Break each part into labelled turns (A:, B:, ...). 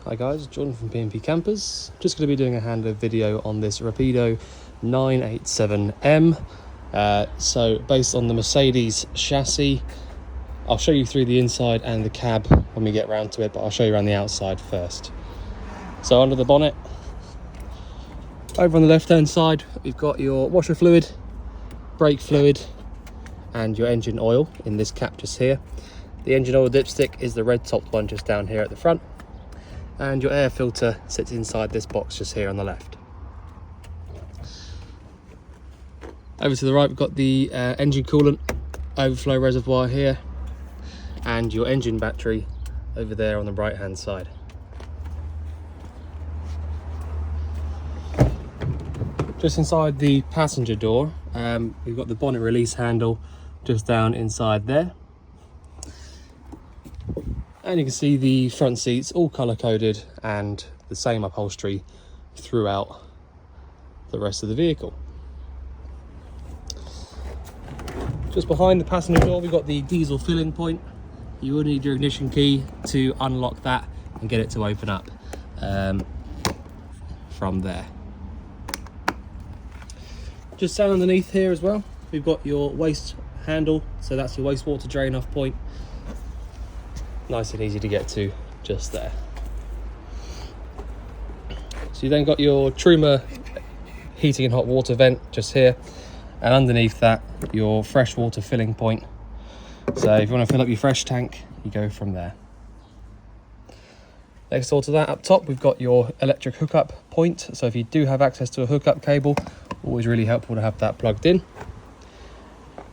A: Hi guys, Jordan from P&P Campers. Just going to be doing a handover video on this Rapido 987M. So based on the Mercedes chassis, I'll show you through the inside and the cab when we get round to it, but I'll show you around the outside first. So under the bonnet, over on the left hand side, we've got your washer fluid, brake fluid and your engine oil in this cap just here. The engine oil dipstick is the red topped one just down here at the front. And your air filter sits inside this box just here on the left. Over to the right, we've got the engine coolant overflow reservoir here and your engine battery over there on the right hand side. Just inside the passenger door, we've got the bonnet release handle just down inside there. And you can see the front seats all colour coded and the same upholstery throughout the rest of the vehicle. Just behind the passenger door, we've got the diesel filling point. You will need your ignition key to unlock that and get it to open up from there. Just down underneath here as well, we've got your waste handle, so that's your wastewater drain off point. Nice and easy to get to just there. So you then got your Truma heating and hot water vent just here, and underneath that your fresh water filling point. So if you want to fill up your fresh tank, you go from there. Next door to that, up top, we've got your electric hookup point. So if you do have access to a hookup cable, always really helpful to have that plugged in.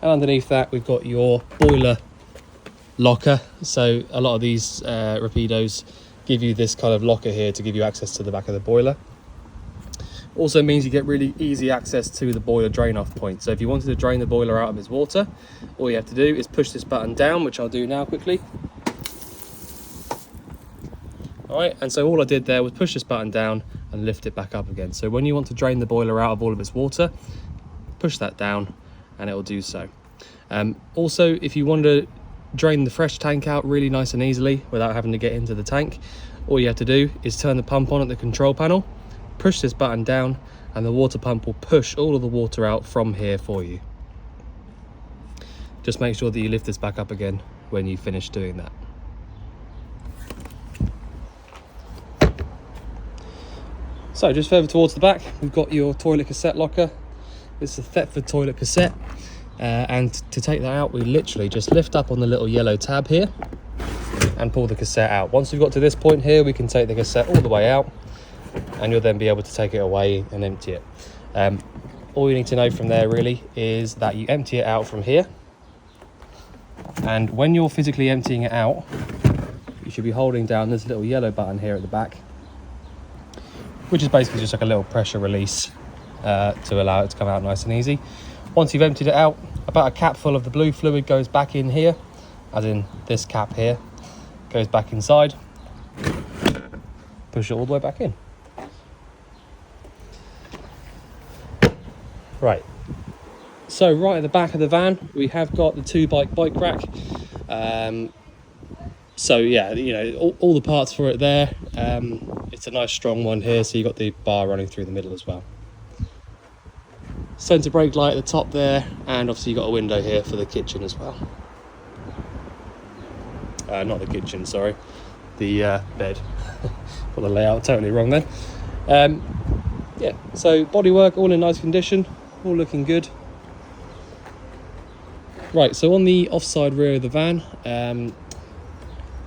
A: And underneath that, we've got your boiler locker. So a lot of these Rapidos give you this kind of locker here to give you access to the back of the boiler. Also means you get really easy access to the boiler drain off point. So if you wanted to drain the boiler out of its water, all you have to do is push this button down, which I'll do now quickly. All right, and so all I did there was push this button down and lift it back up again. So when you want to drain the boiler out of all of its water, push that down and it will do so. Also, if you want to drain the fresh tank out really nice and easily without having to get into the tank, all you have to do is turn the pump on at the control panel, push this button down, and the water pump will push all of the water out from here for you. Just make sure that you lift this back up again when you finish doing that. So just further towards the back, we've got your toilet cassette locker. This is a Thetford toilet cassette. And to take that out, we literally just lift up on the little yellow tab here and pull the cassette out. Once we've got to this point here, we can take the cassette all the way out and you'll then be able to take it away and empty it. All you need to know from there really is that you empty it out from here. And when you're physically emptying it out, you should be holding down this little yellow button here at the back, which is basically just like a little pressure release to allow it to come out nice and easy. Once you've emptied it out, about a cap full of the blue fluid goes back in here, as in this cap here, goes back inside. Push it all the way back in. Right, so right at the back of the van, we have got the 2-bike bike rack. So yeah, you know, all the parts for it there. It's a nice strong one here, so you've got the bar running through the middle as well. Centre brake light at the top there, and obviously you've got a window here for the kitchen as well. Not the kitchen, sorry, the bed. Got the layout totally wrong then. Yeah, so bodywork all in nice condition, all looking good. Right, so on the offside rear of the van,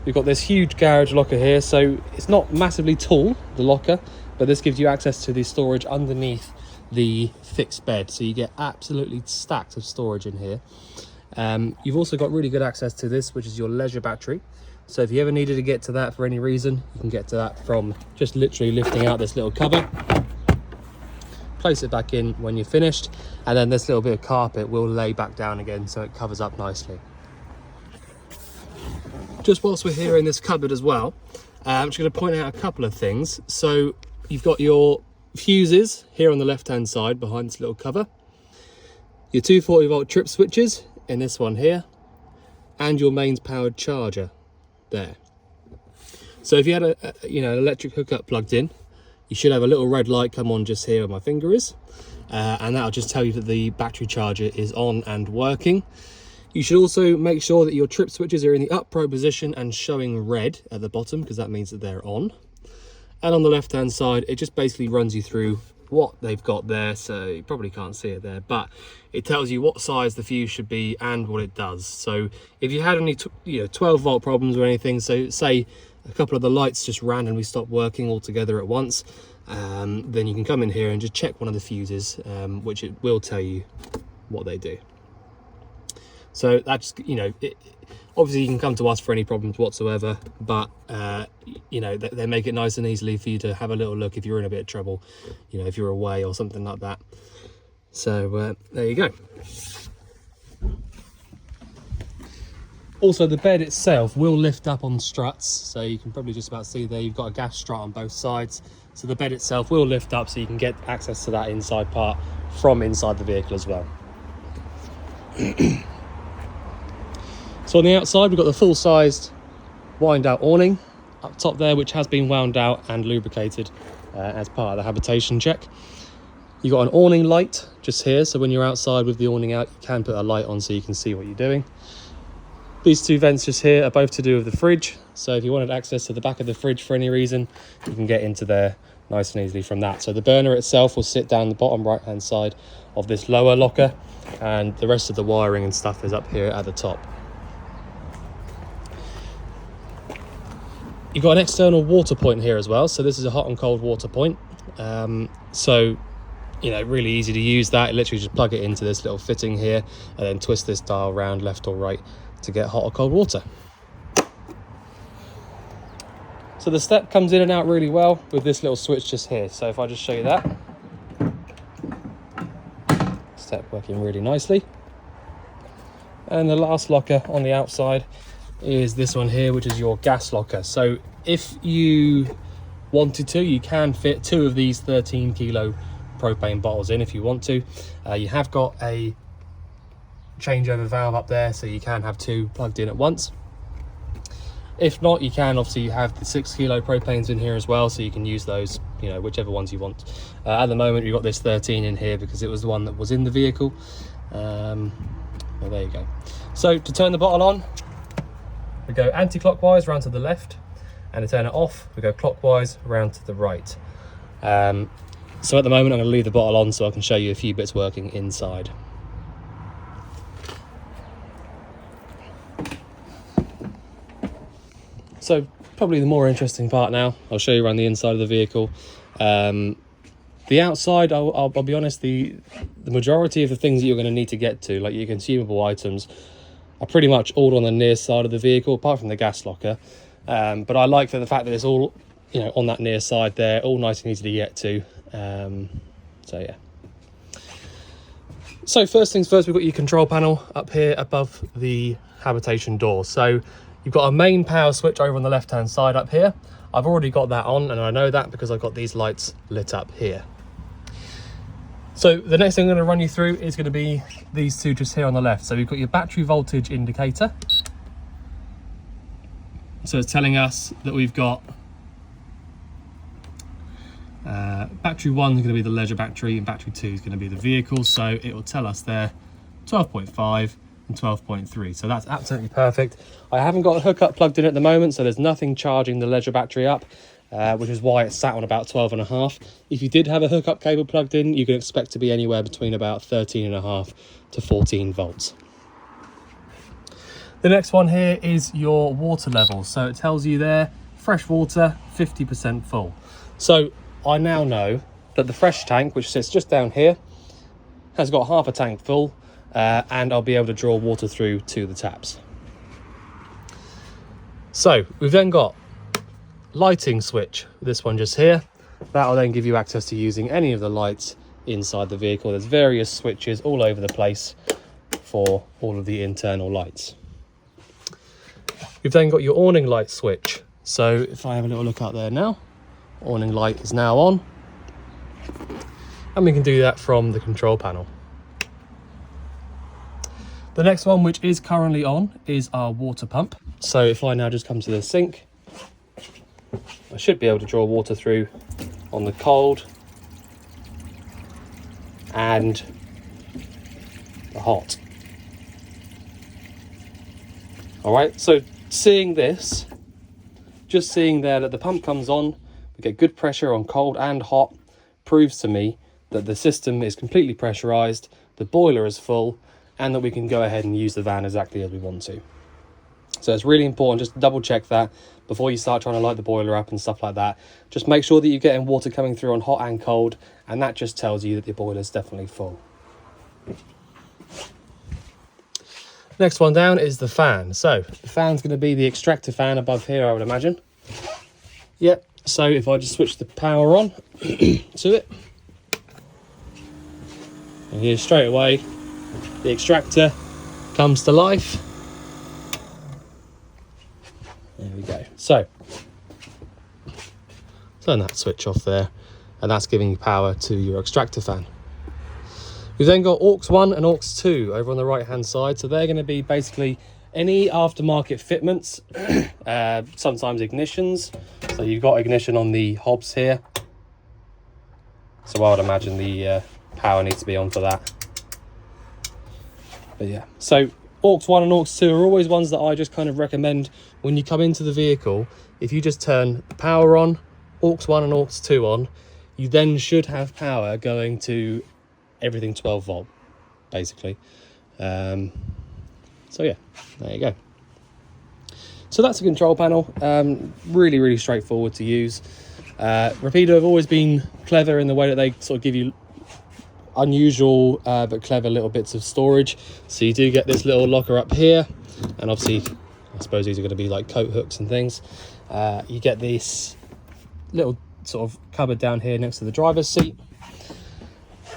A: we've got this huge garage locker here. So it's not massively tall, the locker, but this gives you access to the storage underneath the fixed bed, so you get absolutely stacked of storage in here. You've also got really good access to this, which is your leisure battery. So if you ever needed to get to that for any reason, you can get to that from just literally lifting out this little cover, place it back in when you're finished, and then this little bit of carpet will lay back down again so it covers up nicely. Just whilst we're here in this cupboard as well, I'm just going to point out a couple of things. So you've got your fuses here on the left hand side behind this little cover, your 240 volt trip switches in this one here, and your mains powered charger there. So if you had an electric hookup plugged in, you should have a little red light come on just here where my finger is, and that'll just tell you that the battery charger is on and working. You should also make sure that your trip switches are in the upright position and showing red at the bottom, because that means that they're on. And on the left hand side, it just basically runs you through what they've got there, so you probably can't see it there, but it tells you what size the fuse should be and what it does. So if you had any 12 volt problems or anything, so say a couple of the lights just randomly stop working altogether at once, then you can come in here and just check one of the fuses, which it will tell you what they do. So that's, obviously you can come to us for any problems whatsoever, but they make it nice and easily for you to have a little look if you're in a bit of trouble, if you're away or something like that. So there you go. Also, the bed itself will lift up on struts, so you can probably just about see there you've got a gas strut on both sides. So the bed itself will lift up so you can get access to that inside part from inside the vehicle as well. So on the outside, we've got the full-sized wind-out awning up top there, which has been wound out and lubricated as part of the habitation check. You've got an awning light just here, so when you're outside with the awning out, you can put a light on so you can see what you're doing. These two vents just here are both to do with the fridge, so if you wanted access to the back of the fridge for any reason, you can get into there nice and easily from that. So the burner itself will sit down the bottom right-hand side of this lower locker, and the rest of the wiring and stuff is up here at the top. You've got an external water point here as well, so this is a hot and cold water point. Really easy to use that. You literally just plug it into this little fitting here and then twist this dial around left or right to get hot or cold water. So the step comes in and out really well with this little switch just here. So if I just show you that, step working really nicely. And the last locker on the outside is this one here, which is your gas locker. So if you wanted to, you can fit 2 of these 13 kilo propane bottles in if you want to. You have got a changeover valve up there, so you can have 2 plugged in at once. If not, you can obviously have the 6 kilo propanes in here as well, so you can use those, whichever ones you want. At the moment, you've got this 13 in here because it was the one that was in the vehicle. Well, there you go. So to turn the bottle on, we go anti-clockwise round to the left, and to turn it off, we go clockwise round to the right. So at the moment, I'm going to leave the bottle on so I can show you a few bits working inside. So probably the more interesting part now, I'll show you around the inside of the vehicle. The outside, I'll be honest, the majority of the things that you're going to need to get to, like your consumable items, are pretty much all on the near side of the vehicle, apart from the gas locker. But I like the fact that it's all, on that near side there, all nice and easy to get to. So yeah. So first things first, we've got your control panel up here above the habitation door. So you've got a main power switch over on the left hand side up here. I've already got that on, and I know that because I've got these lights lit up here. So the next thing I'm going to run you through is going to be these two just here on the left. So we've got your battery voltage indicator. So it's telling us that we've got battery 1 is going to be the leisure battery, and battery 2 is going to be the vehicle. So it will tell us there 12.5 and 12.3. So that's absolutely perfect. I haven't got a hookup plugged in at the moment, so there's nothing charging the leisure battery up. Which is why it's sat on about 12.5. If you did have a hookup cable plugged in, you can expect to be anywhere between about 13.5 to 14 volts. The next one here is your water level. So it tells you there, fresh water, 50% full. So I now know that the fresh tank, which sits just down here, has got half a tank full, and I'll be able to draw water through to the taps. So we've then got lighting switch, this one just here. That will then give you access to using any of the lights inside the vehicle. There's various switches all over the place for all of the internal lights. You've then got your awning light switch. So if I have a little look out there now, awning light is now on, and we can do that from the control panel. The next one, which is currently on, is our water pump. So if I now just come to the sink, I should be able to draw water through on the cold and the hot. All right, so seeing this, just seeing there that the pump comes on, we get good pressure on cold and hot, proves to me that the system is completely pressurized, the boiler is full, and that we can go ahead and use the van exactly as we want to. So it's really important just to double check that before you start trying to light the boiler up and stuff like that. Just make sure that you're getting water coming through on hot and cold, and that just tells you that the boiler is definitely full. Next one down is the fan. So the fan's going to be the extractor fan above here, I would imagine. Yep, so if I just switch the power on to it, and here straight away the extractor comes to life. There we go. So turn that switch off there, and that's giving you power to your extractor fan. We've then got aux 1 and aux 2 over on the right hand side. So they're going to be basically any aftermarket fitments, sometimes ignitions. So you've got ignition on the hobs here. So I would imagine the power needs to be on for that. But yeah, so aux 1 and aux 2 are always ones that I just kind of recommend when you come into the vehicle. If you just turn the power on, aux 1 and aux 2 on, you then should have power going to everything 12 volt basically. So yeah, there you go. So that's a control panel. Really straightforward to use. Rapido have always been clever in the way that they sort of give you unusual but clever little bits of storage. So you do get this little locker up here, and obviously I suppose these are going to be like coat hooks and things. You get this little sort of cupboard down here next to the driver's seat.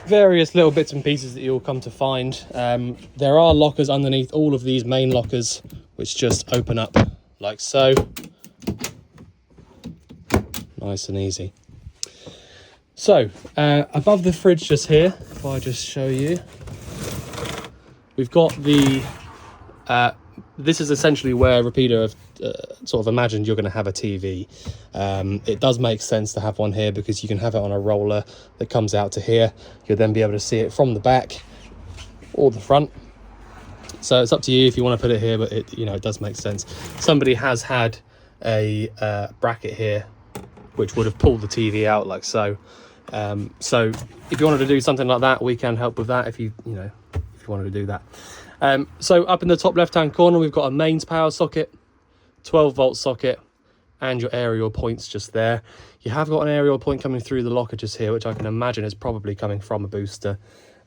A: Various little bits and pieces that you'll come to find. There are lockers underneath all of these main lockers, which just open up like so. Nice and easy. So above the fridge just here, if I just show you, we've got the this is essentially where Rapido have sort of imagined you're going to have a TV. It does make sense to have one here because you can have it on a roller that comes out to here. You'll then be able to see it from the back or the front. So it's up to you if you want to put it here, but it, you know, it does make sense. Somebody has had a bracket here which would have pulled the TV out like so. So if you wanted to do something like that, we can help with that if you wanted to do that. So up in the top left hand corner, we've got a mains power socket, 12 volt socket, and your aerial points just there. You have got an aerial point coming through the locker just here, which I can imagine is probably coming from a booster,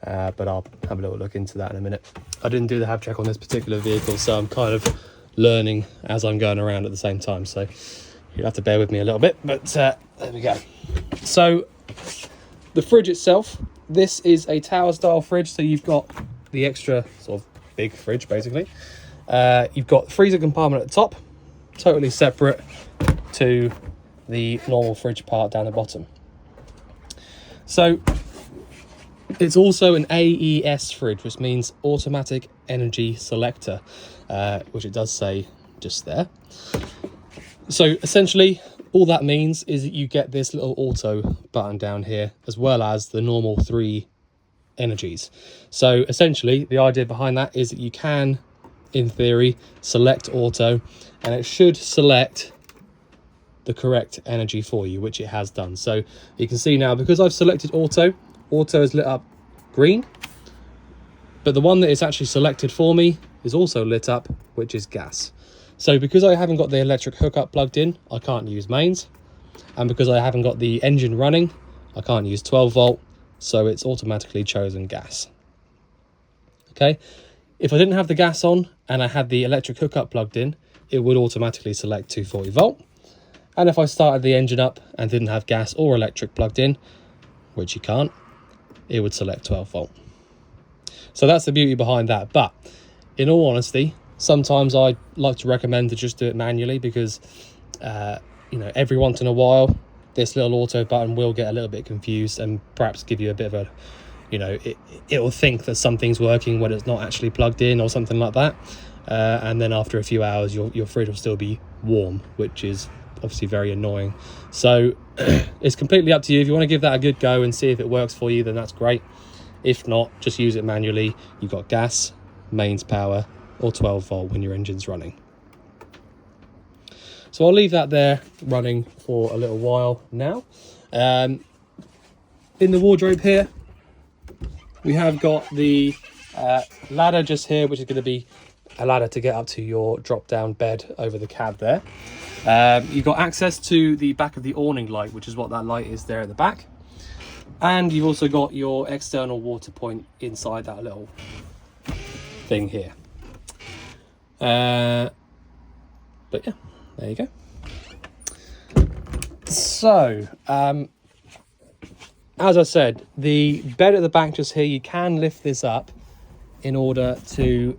A: but I'll have a little look into that in a minute. I didn't do the HAB check on this particular vehicle, so I'm kind of learning as I'm going around at the same time, so you'll have to bear with me a little bit, but there we go. So the fridge itself, this is a tower style fridge, so you've got the extra sort of big fridge basically. You've got the freezer compartment at the top, totally separate to the normal fridge part down the bottom. So it's also an AES fridge, which means automatic energy selector, which it does say just there. So essentially all that means is that you get this little auto button down here, as well as the normal 3 energies. So essentially the idea behind that is that you can, in theory, select auto, and it should select the correct energy for you, which it has done. So you can see now, because I've selected auto is lit up green, but the one that is actually selected for me is also lit up, which is gas. So because I haven't got the electric hookup plugged in, I can't use mains, and because I haven't got the engine running, I can't use 12 volt, so it's automatically chosen gas. Okay, if I didn't have the gas on and I had the electric hookup plugged in, it would automatically select 240 volt. And if I started the engine up and didn't have gas or electric plugged in, which you can't, it would select 12 volt. So that's the beauty behind that. But in all honesty, sometimes I like to recommend to just do it manually, because every once in a while this little auto button will get a little bit confused and perhaps give you a bit of a, it will think that something's working when it's not actually plugged in or something like that, and then after a few hours your fridge will still be warm, which is obviously very annoying. So it's completely up to you. If you want to give that a good go and see if it works for you, then that's great. If not, just use it manually. You've got gas, mains power, or 12 volt when your engine's running. So I'll leave that there running for a little while now. In the wardrobe here, we have got the ladder just here, which is going to be a ladder to get up to your drop down bed over the cab there. You've got access to the back of the awning light, which is what that light is there at the back. And you've also got your external water point inside that little thing here. But yeah, there you go. So, as I said, the bed at the back just here, you can lift this up in order to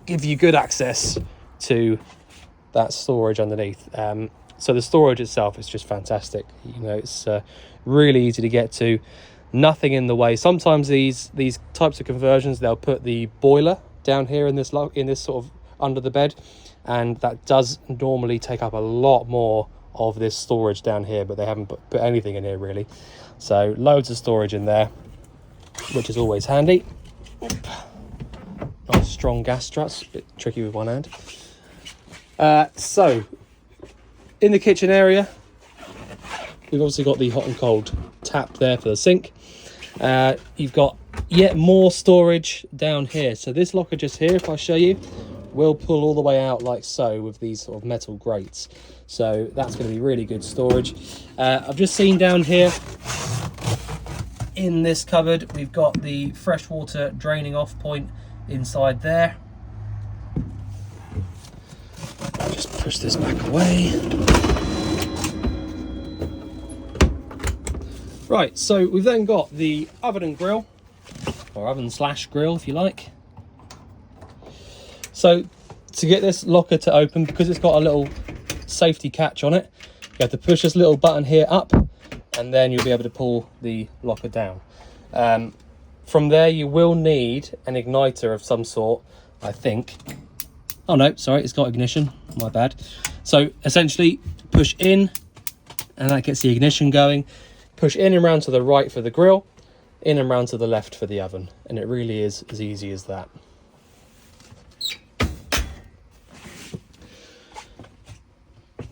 A: give you good access to that storage underneath. So the storage itself is just fantastic. You know, it's really easy to get to, nothing in the way. Sometimes these types of conversions, they'll put the boiler down here in this sort of under the bed, and that does normally take up a lot more of this storage down here, but they haven't put anything in here really. So loads of storage in there, which is always handy. Nice strong gas struts, a bit tricky with one hand. So in the kitchen area, we've obviously got the hot and cold tap there for the sink. You've got yet more storage down here. So this locker just here, if I show you, will pull all the way out like so with these sort of metal grates. So that's going to be really good storage. I've just seen down here in this cupboard, we've got the freshwater draining off point inside there. Just push this back away. Right, so we've then got the oven and grill, or oven slash grill if you like. So to get this locker to open, because it's got a little safety catch on it, you have to push this little button here up, and then you'll be able to pull the locker down. From there you will need an igniter of some sort, I think. Oh no, sorry, it's got ignition, my bad. So essentially push in and that gets the ignition going. Push in and round to the right for the grill, in and round to the left for the oven, and it really is as easy as that.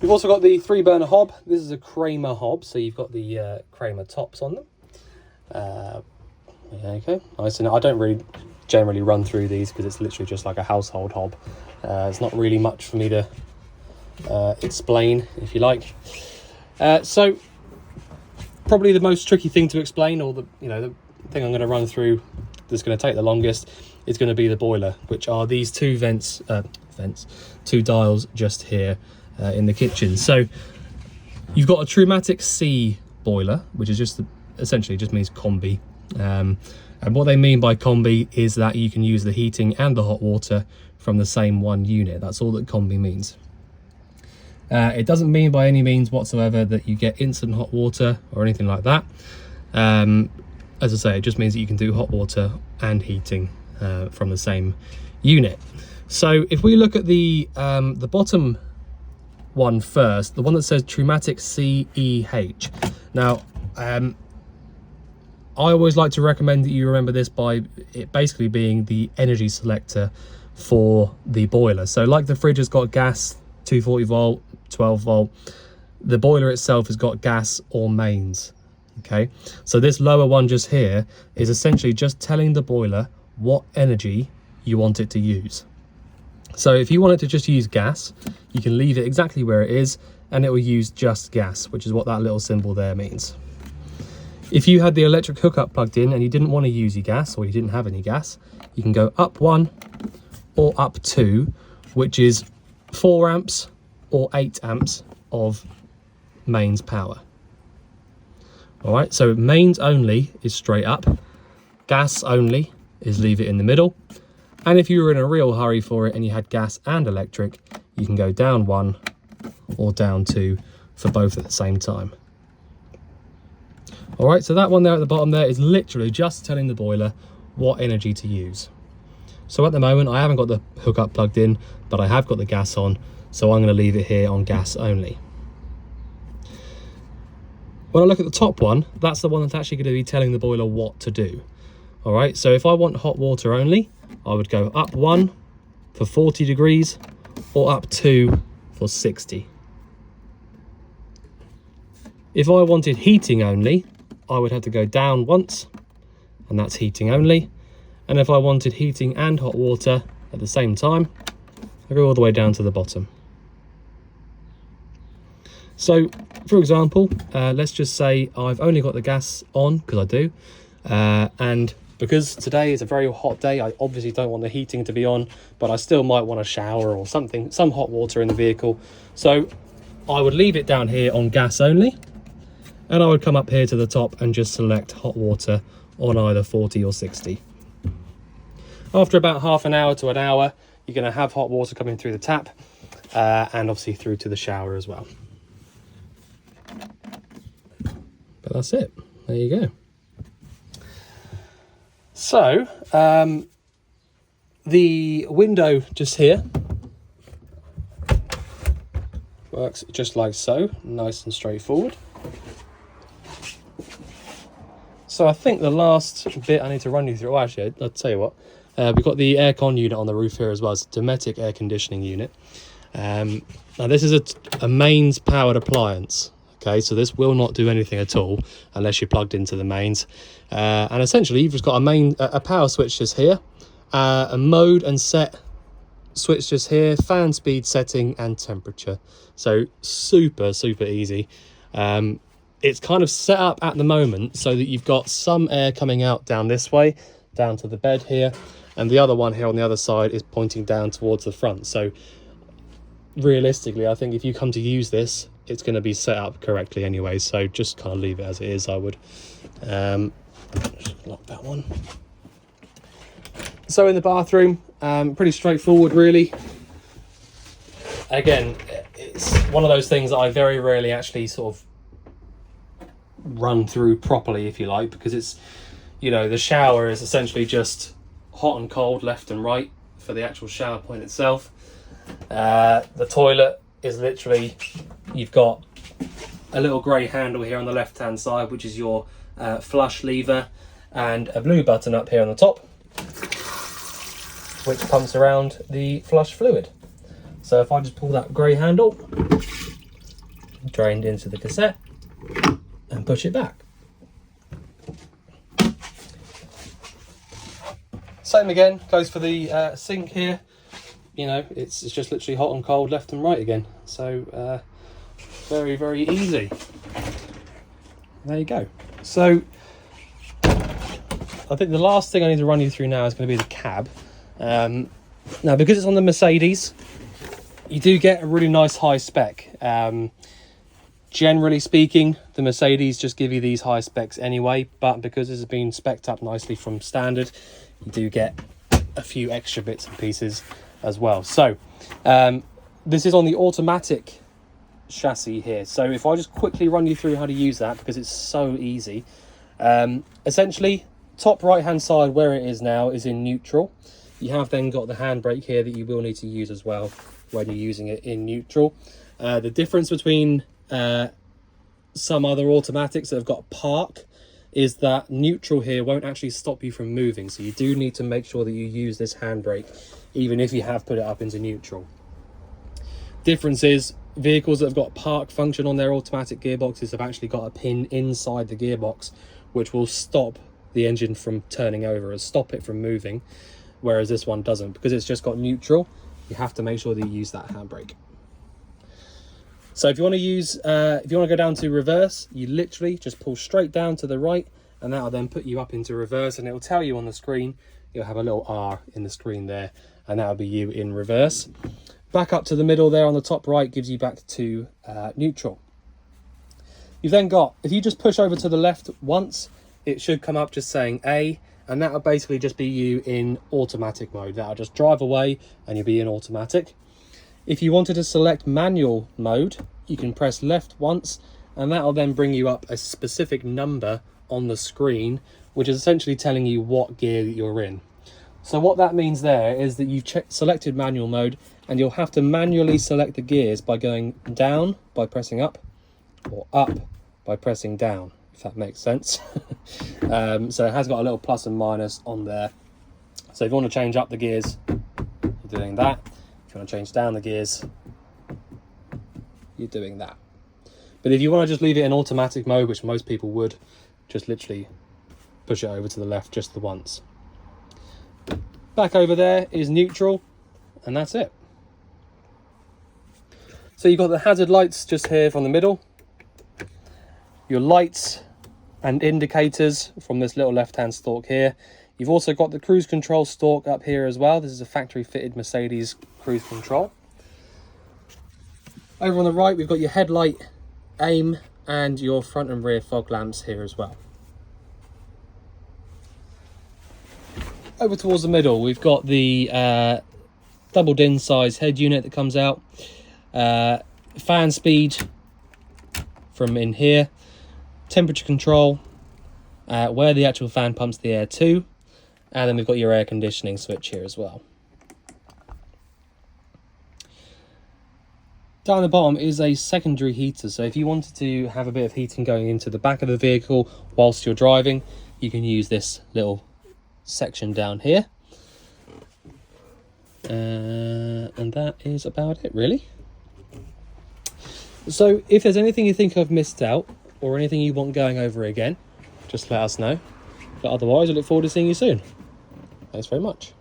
A: We've also got the 3-burner hob. This is a Kramer hob, so you've got the Kramer tops on them. Okay, nice. And I don't really generally run through these because it's literally just like a household hob. It's not really much for me to explain, if you like. So probably the most tricky thing to explain, or the thing I'm going to run through that's going to take the longest, is going to be the boiler, which are these two two dials just here in the kitchen. So you've got a Trumatic C boiler, which is just essentially just means combi. And what they mean by combi is that you can use the heating and the hot water from the same one unit. That's all that combi means. It doesn't mean by any means whatsoever that you get instant hot water or anything like that. As I say, it just means that you can do hot water and heating from the same unit. So if we look at the bottom one first, the one that says Trumatic CEH. Now, I always like to recommend that you remember this by it basically being the energy selector for the boiler. So like the fridge has got gas, 240 volt, 12 volt, the boiler itself has got gas or mains. Okay, so this lower one just here is essentially just telling the boiler what energy you want it to use. So if you want it to just use gas, you can leave it exactly where it is and it will use just gas, which is what that little symbol there means. If you had the electric hookup plugged in and you didn't want to use your gas, or you didn't have any gas, you can go up 1 or up 2, which is 4 amps or 8 amps of mains power. All right, so mains only is straight up, gas only is leave it in the middle, and if you were in a real hurry for it and you had gas and electric, you can go down 1 or down 2 for both at the same time. All right, so that one there at the bottom there is literally just telling the boiler what energy to use. So at the moment, I haven't got the hookup plugged in, but I have got the gas on, so I'm going to leave it here on gas only. When I look at the top one, that's the one that's actually going to be telling the boiler what to do. All right, so if I want hot water only, I would go up 1 for 40 degrees or up 2 for 60. If I wanted heating only, I would have to go down once, and that's heating only. And if I wanted heating and hot water at the same time, I go all the way down to the bottom. So, for example, let's just say I've only got the gas on, because I do, and because today is a very hot day, I obviously don't want the heating to be on, but I still might want a shower or something, some hot water in the vehicle. So I would leave it down here on gas only, and I would come up here to the top and just select hot water on either 40 or 60. After about half an hour to an hour, you're going to have hot water coming through the tap, and obviously through to the shower as well. But that's it. There you go. So, the window just here works just like so, nice and straightforward. So I think the last bit I need to run you through, actually, I'll tell you what, we've got the aircon unit on the roof here as well. It's a Dometic air conditioning unit. Now this is a mains powered appliance. Okay, so this will not do anything at all unless you're plugged into the mains. And essentially, you've just got a power switch just here, a mode and set switch just here, fan speed setting and temperature. So super, super easy. It's kind of set up at the moment so that you've got some air coming out down this way, down to the bed here, and the other one here on the other side is pointing down towards the front. So realistically, I think if you come to use this, it's going to be set up correctly anyway, so just kind of leave it as it is, I would. Just lock that one. So in the bathroom, pretty straightforward really. Again, it's one of those things that I very rarely actually sort of run through properly, if you like, because it's, you know, the shower is essentially just hot and cold, left and right for the actual shower point itself. The toilet is literally, you've got a little grey handle here on the left hand side, which is your flush lever, and a blue button up here on the top, which pumps around the flush fluid. So if I just pull that grey handle, drained into the cassette, and push it back. Same again, goes for the sink here. You know, it's just literally hot and cold, left and right again. So very, very easy. There you go. So I think the last thing I need to run you through now is going to be the cab. Now, because it's on the Mercedes, you do get a really nice high spec. Generally speaking, the Mercedes just give you these high specs anyway, but because this has been spec'd up nicely from standard, you do get a few extra bits and pieces as well. So this is on the automatic chassis here. So if I just quickly run you through how to use that, because it's so easy. Essentially, top right hand side where it is now is in neutral. You have then got the handbrake here that you will need to use as well when you're using it in neutral. The difference between some other automatics that have got park is that neutral here won't actually stop you from moving, so you do need to make sure that you use this handbrake even if you have put it up into neutral. Difference is, vehicles that have got park function on their automatic gearboxes have actually got a pin inside the gearbox which will stop the engine from turning over and stop it from moving, whereas this one doesn't. Because it's just got neutral, you have to make sure that you use that handbrake. So if you want to use, if you want to go down to reverse, you literally just pull straight down to the right, and that'll then put you up into reverse, and it'll tell you on the screen, you'll have a little R in the screen there, and that'll be you in reverse. Back up to the middle there on the top right gives you back to neutral. You've then got, if you just push over to the left once, it should come up just saying A, and that'll basically just be you in automatic mode. That'll just drive away and you'll be in automatic. If you wanted to select manual mode, you can press left once, and that'll then bring you up a specific number on the screen, which is essentially telling you what gear that you're in. So what that means there is that you've selected manual mode, and you'll have to manually select the gears by going down by pressing up, or up by pressing down, if that makes sense. So it has got a little plus and minus on there. So if you want to change up the gears, you're doing that. If you want to change down the gears, you're doing that. But if you want to just leave it in automatic mode, which most people would, just literally push it over to the left just the once. Back over there is neutral, and that's it. So you've got the hazard lights just here from the middle, your lights and indicators from this little left-hand stalk here. You've also got the cruise control stalk up here as well. This is a factory fitted Mercedes cruise control. Over on the right, we've got your headlight, aim, and your front and rear fog lamps here as well. Over towards the middle, we've got the double DIN size head unit that comes out, fan speed from in here, temperature control, where the actual fan pumps the air to, and then we've got your air conditioning switch here as well. Down the bottom is a secondary heater, so if you wanted to have a bit of heating going into the back of the vehicle whilst you're driving, you can use this little section down here. And that is about it, really. So if there's anything you think I've missed out, or anything you want going over again, just let us know. But otherwise, I look forward to seeing you soon. Thanks very much.